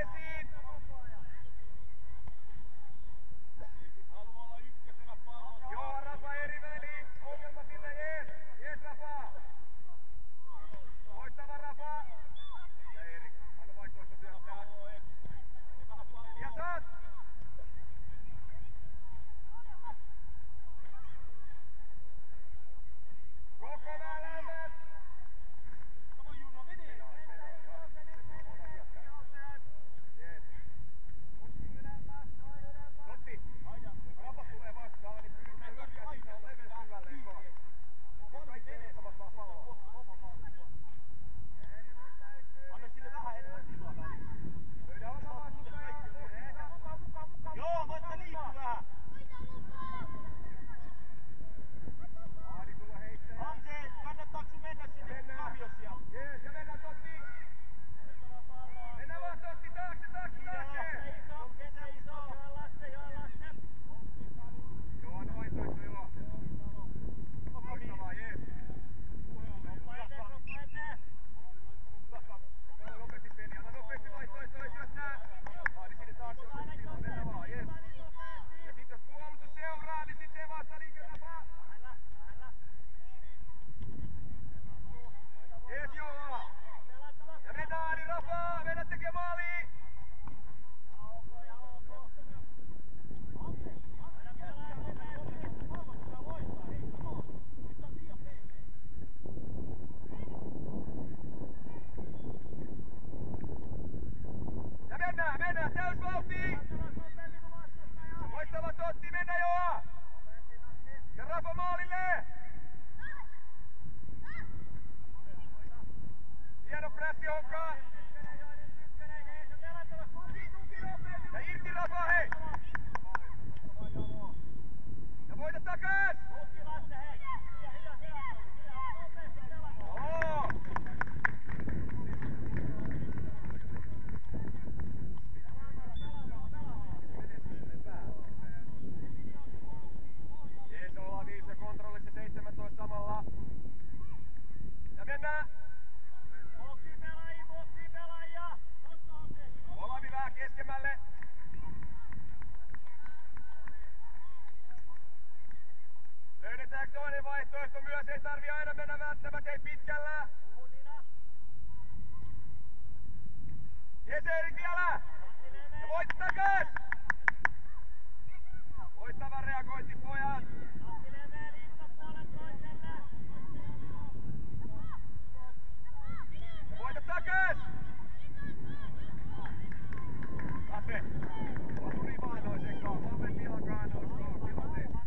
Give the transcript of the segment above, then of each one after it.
esiin! Joo, Rafa eri väliin! Ongelma sillä, jees! Jees Rafa! Loistava Rafa! Ja Erik, anna vaihtoehto syöttää. Ja saat! Koko välämät! Totti, kun Rafa tulee vastaan, niin pyritään hyökkää sinne leven syvälleen vaan. Kaikki edettävät vaan palloa. Anna sille vähän enemmän tilaa väliin. Löydä oma vastustaja! Joo, mutta liikkuu vähän. Aadi sulla heittää. Hamse, kannattaako sun mennä sinne kavio siellä? Jees, ja mennään Totti! Mennään vaan Totti, taakse! Joo, anna vaihtoehto, joo. Loistavaa, jees. Pallo nopeasti peli, anna nopeasti vaihtoehto, ei syöttää. Aadi sinne taakse, jos on tilaa, mennään vaan, jees. Ja sit jos puolustus seuraa, niin sitten vasta liike Rafa. Jees, joo. Ja mennään Aadi Rafa, mennään tekee maaliin. Ja mennään, täysvauhtiin! Loistava Totti, mennä Joa! Ja Rafa maalille! Hieno prässi honkaa! Ja irti Rafa, hei! Ja voita takas! Oo! Jees, ollaan 5 ja kontrollissa 17 samalla. Ja mennään! Olavi vähän keskemmälle. Löydetäänkö toinen vaihtoehto myös? Ei tarvi aina mennä välttämättä, ei pitkällä. Jes Erik vielä! Ja voit takas! Loistava reagointi pojat! Ja voita takas! Kape! Osu rivaanoisen kaa, Mamen Milakaan nouskaa, tilanteessa.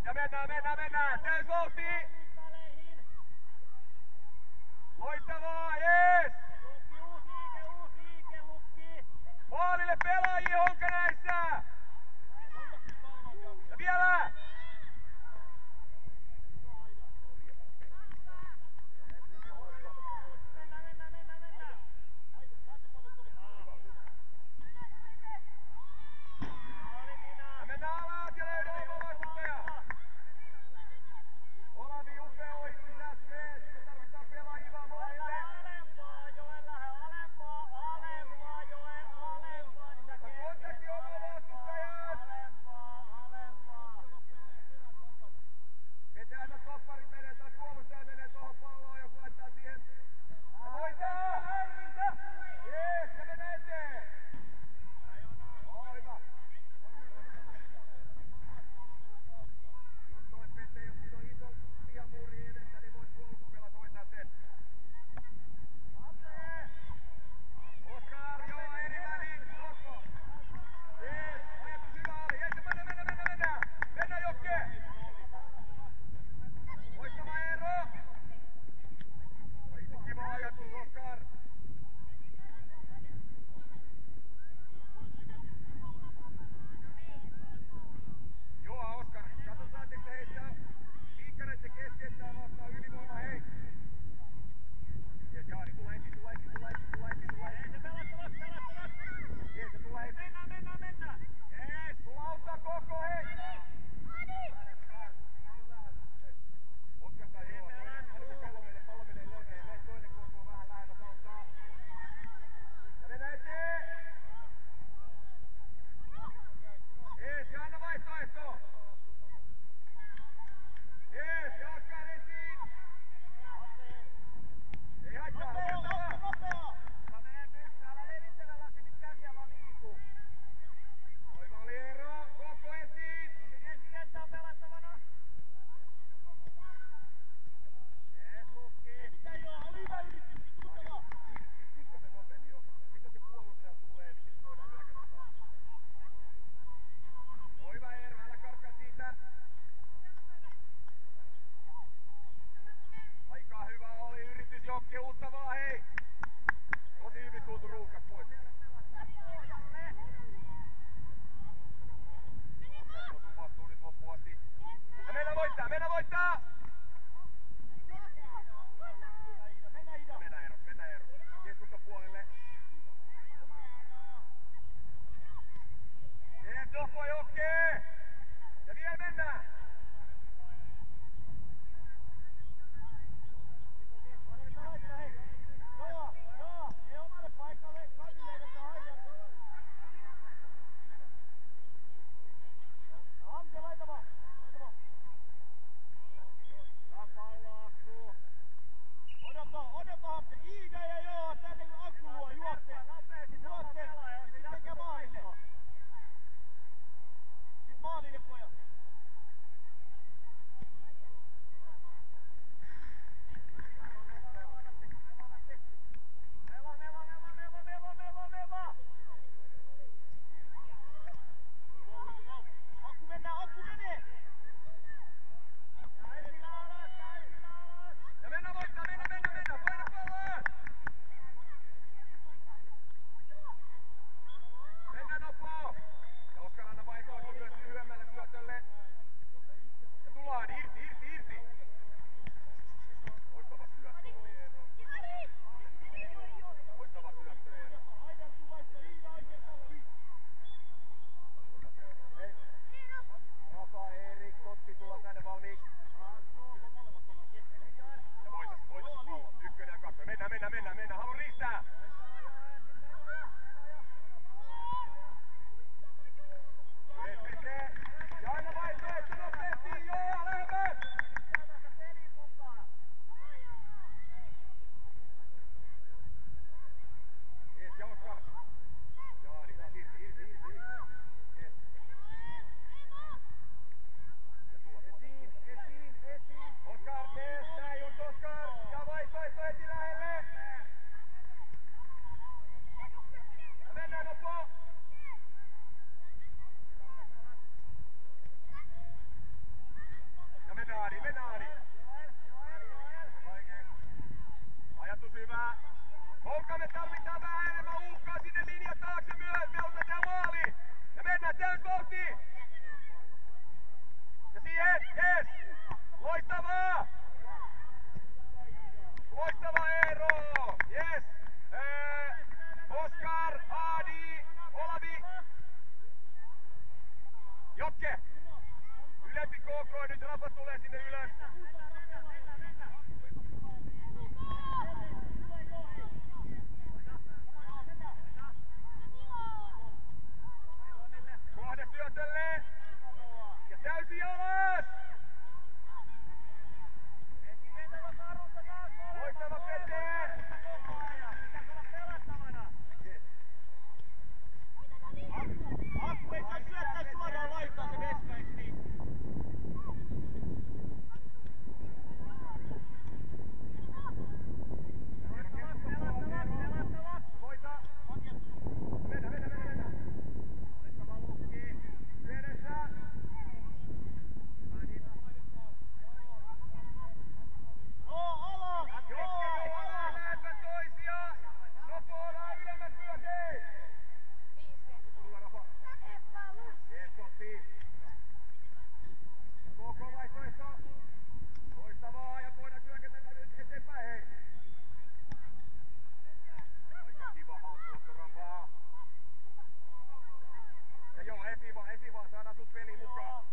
Ja mennään. Täysvauhtiin. Loistavaa, jees! Maalille pelaajia Honka näissä! Ja vielä! Ja mennään alas ja löydä oma vastustaja! Olavi upea ohitus äsken, me tarvitaan pelaajia vaan maalille! Kontakti oma vastustajat! Pitää aina toppari menee tai puolustaja menee tohon palloon, jos laittaa siihen. Ja voittaa! Jees, ja mennään eteen! Hyvä! Just noin Pete, jos siinä on iso vihamuuri edessä, niin voi puolustuspelat hoitaa sen. Oskar, joo, eri väliin, Rokko! Jees, ajatus hyvä oli, jees, mennään! Mennään Jokke! Voittava Eero! Aiku kiva ajatus, Oskar! Joo, Oskar, kato saatteko te heittää liikkareiden keskeyttää vastaan ylivoima, hei! Jees, Jaani, tulla ensin! Jees, ja tulla heti! Mennään! Jees, tulla auttaa koko, hei! Oskar tai joo, aina kun pallo menee leveen, vei toinen koko vähän lähellä sauttaa. Ja mennään eteen! Jees, ja anna vaihtoehto! Jees, ja Oskar esiin! Ei haittaa, lopettavaa! Oiva oli Eero, koko esiin! Pikkasen nopeammin jo. Sitten se puolustaja tulee, niin sitten voidaan hyökätä taas. No hyvä Eero, älä karkaa siitä. Aika hyvä oli yritys Jokke, uutta vaan hei! Tosi hyvin tultu ruuhkat pois. Oskar osuu vastuun nyt loppuun asti. Ja mennään voittaa! Mennään Eero. Keskustan puolelle. Jees, Noppo Jokke! Ja vielä mennään! tarvitaan vähän enemmän uhkaa sinne linjan taakse myös. Me otetaan maali. Ja mennään täysvauhtiin. Ja siihen, jes! Loistavaa! Loistavaa Eero! Jes! Oskar, Adi, Olavi. Jokke! Ylempi KK, nyt Rafa tulee sinne ylös. Kohde syötölle. Ja täysin alas! Loistava Pete! Akku ei saa syöttää suoraan laitaan se veska, eiks niin? Voita! Mennä! Loistava Lukki! Yhdessä! Lähempää toisia! Nopoolaa ylemmät vyöt, hei! Tulla Rafa! Jees, kotiin! KK vaihtoehto! Loistavaa ja voidaan syökätellä nyt eteenpäin, hei! Aika kiva haltuotto Rafaa! Ja joo, esi vaan, saadaan sut peliin mukaan!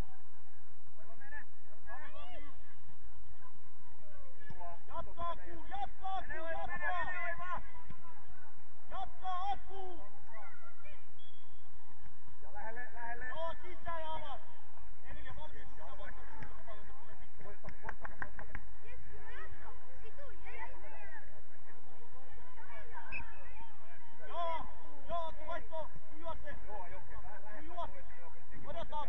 Jatkaa Akku! Ja lähelle! Joo, sisään ja alas! Emilia valmistuu Joo, Akku vaihto! Juo se! Joo, Jokke, Juo! Odotaan!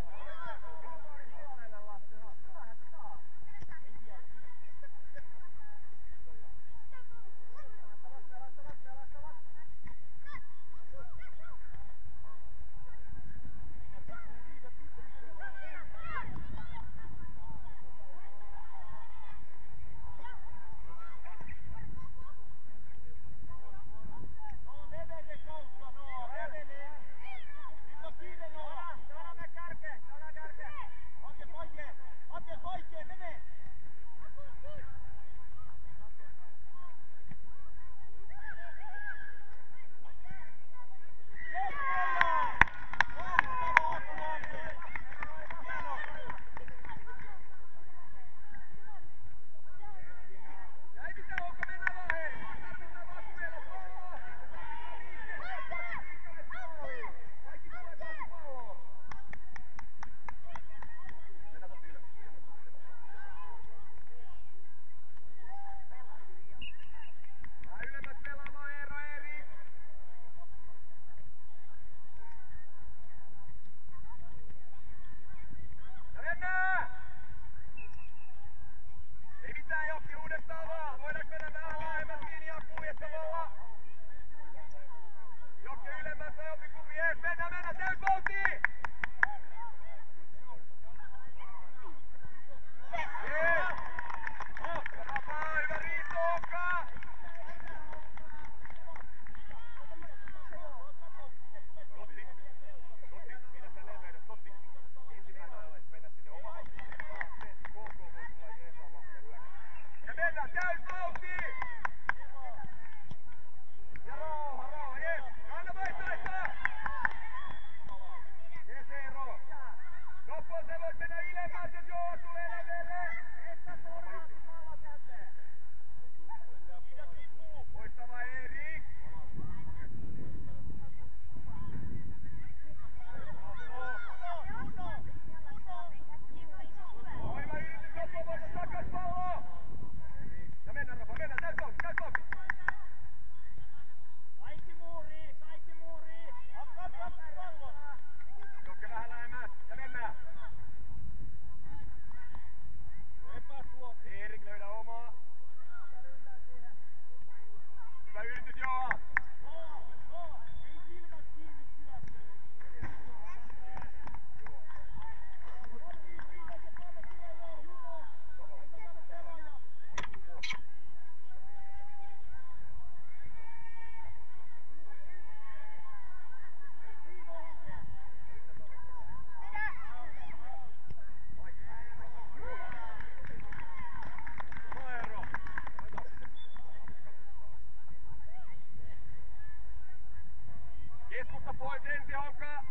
Ensi Honka.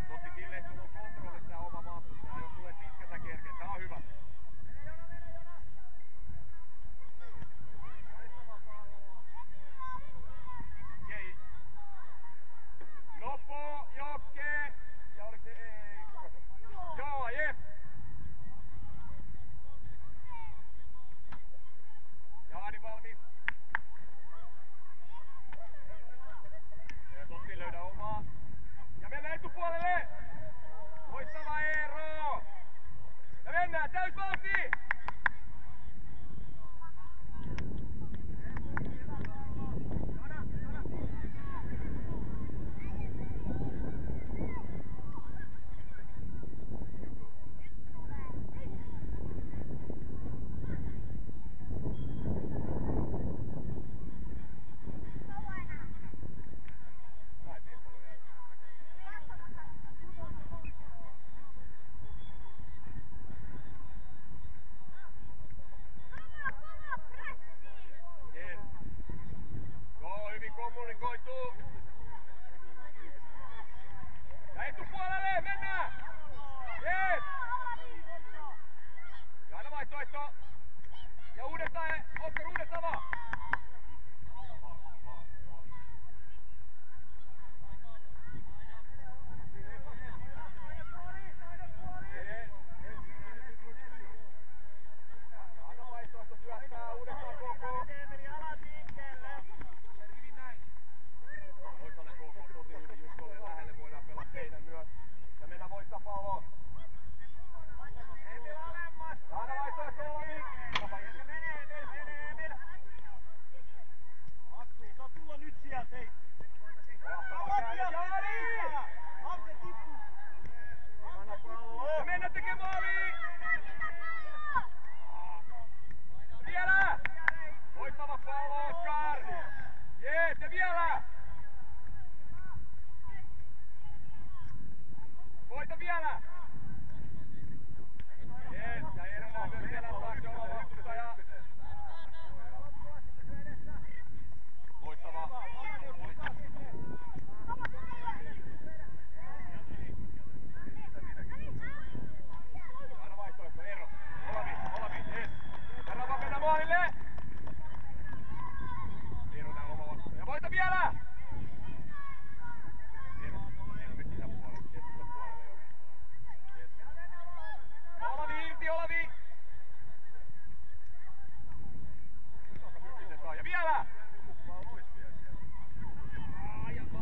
Totti sille ei tullut kontrollista tää oma vastustaja. Jos tulee pitkä sä kerkeet, tää on hyvä. Okei. Nopo, Jokke. Ja oliko se ei, kuka se on? Joo, jes. Jaani valmis. Ja Totti löydä omaa. Ja mennään etupuolelle. Loistava Eero. Ja mennään täysvauhtiin. Kommunikoituu. Ja etupuolelle, mennään! Jees! Ja aina vaihtoehto. Ja uudestaan, Oskar uudestaan vaan. Aina vaihtoehto syöttää uudestaan koko. Toisaalta KK tosi hyvin Juskolle lähelle, voidaan pelaa seinän myös. Ja mennään voittaa palloa. Aina vaihtoehto Olavi. Aksu, saa tulla nyt sieltä, hei! Hamse tippu! Ja mennään tekemään maaliin! Vielä! Voittava pallo, Oskar! Jees, ja vielä! Voita vielä! Jees, ja Ermo myös selän taakse oma vastustaja. Loistavaa. Aina vaihtoehto, Eero. Olavi, jees. Kerran vaan mennä maalille! Eero nää oma vastustaja. Voita vielä! Eero me sisäpuolelle, keskustapuolelle jo. Yes. Olavi irti, Olavi! Aika hyvin se saa. Ja vielä!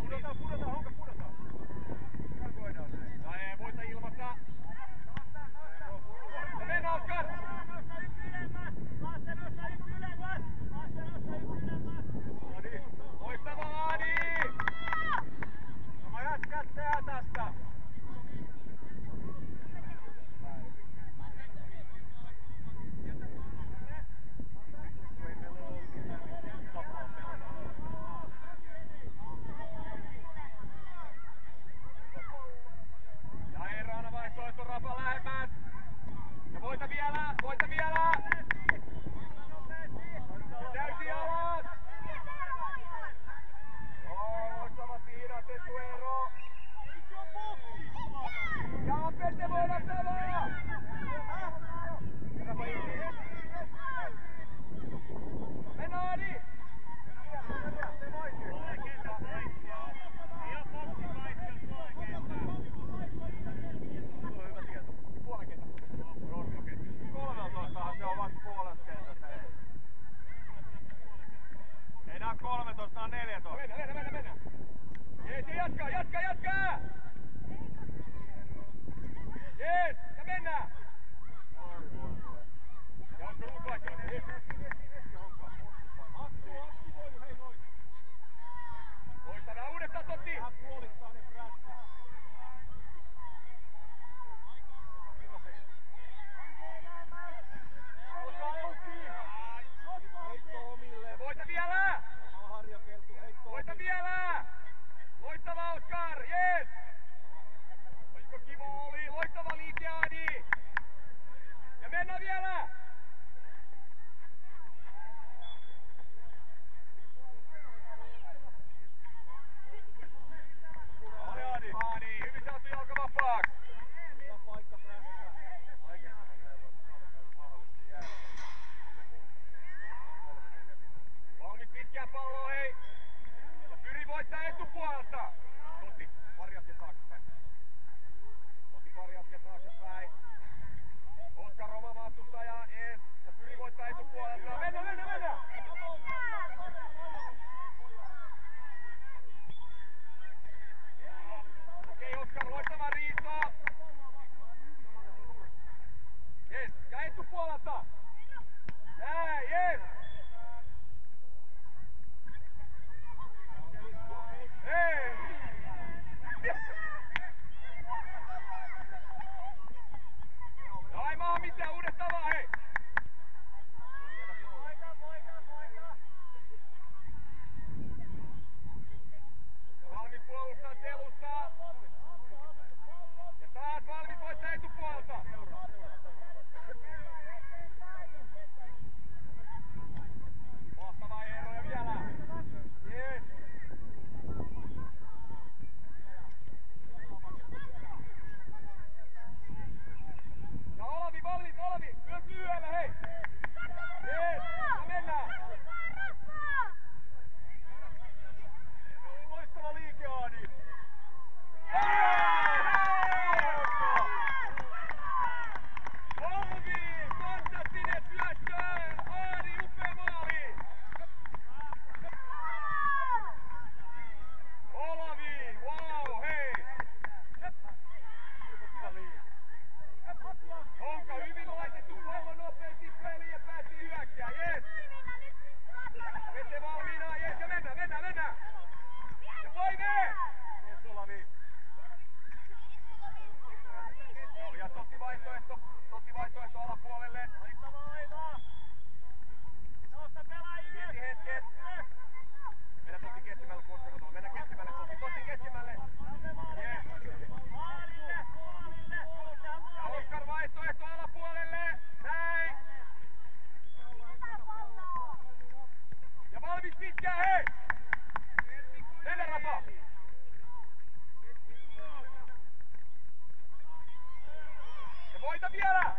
Pudotaan, Honka, pudotaan. Reagoidaan näin. Ja ei, voita ilmasta. Ja mennään, Oskar! Loistava Adi! Sama jätkätte tästä. Ja Eero aina vaihtoehto Rafa lähemmäs. Ja voita vielä, voita vielä! Täysi alas! Joo, loistava siirrätetty Eero! Ja Pete voidaan saada! Rafa irti! Mennään Adi! Se on vasta puolet kentässä. Ei nää 13, nää 14. Mennään. Jees, jatka! Jees, ja mennään! Ja Oskar uusvaihto. Aksu voi, hei noin. Loistavaa uudestaan Totti. Hän puolittaa ne prässit. Heitto omille. Voita vielä! Harjoiteltu heitto. Voita vielä! Loistava Oskar, jees! Oliko kiva oli? Loistava liike Adi! Ja mennään vielä! puolelta. Näin, jes! Hei! No ei maa mitään, uudestaan hei! Valmis puolustaa, telustaa. Ja taas valmis voittaa etupuolta. Mahtavaa Eero ja vielä. Yes. Ja Olavi valmis, Olavi. Myös lyhyellä, hei. Yes. Ja mennään. Loistava liike, Aadi. Olavi, fantastinen syöttö. Aadi, upea maali. Olavi, wow, hei. Kiva liike. Onka hyvin laitettu pallo nopeasti peliin ja päästi hyökkää, jes. Vette valmiina, jes, ja mennään. Ja paine! Jes, Olavi. Joo, ja Totti vaihtoehto alapuolelle. Laita. Nousta pelaajia. Mieti hetket. Mennä Totti keskimmälle koskerotoon, mennä keskimmälle Totti keskimmälle. Jes. Ja Oskar vaihtoehto alapuolelle. Näin. Ja valmis pitkään, hei! Mennä Rafa! Ja voita vielä!